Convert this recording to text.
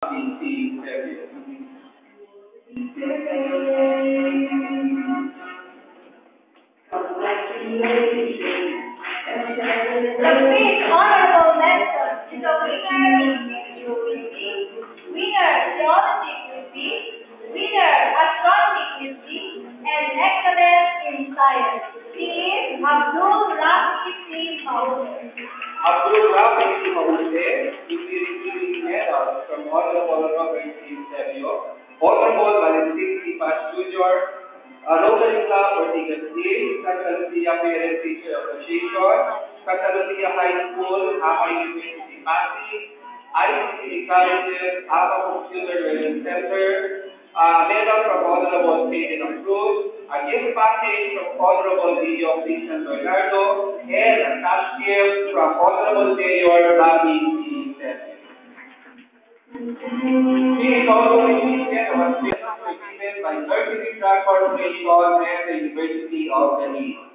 The fifth honorable mention is a winner in history quizzing, winner geology quizzing, winner astronomy quizzing, and excellence in science. He is Abdul Rafi C. Mahmoud. Abdul Rafi Mahmoud is receiving medals from Honorable Robert C. Sebio, Honorable Valentin C. Paz Jr., Rotary Club for Tigastil, Santa Lucia Parent Teacher Association, Santa Lucia High School, Apa University Pasig, ICC Colleges, Apa Computer Learning Center, medal from Honorable Stephen Cruz, a gift package from Honorable Video Christian Bernardo, and a cash gift from Honorable Mayor Rafi C. Sebio. He is also recipient of a given by Certificate Corporation and the University of the East.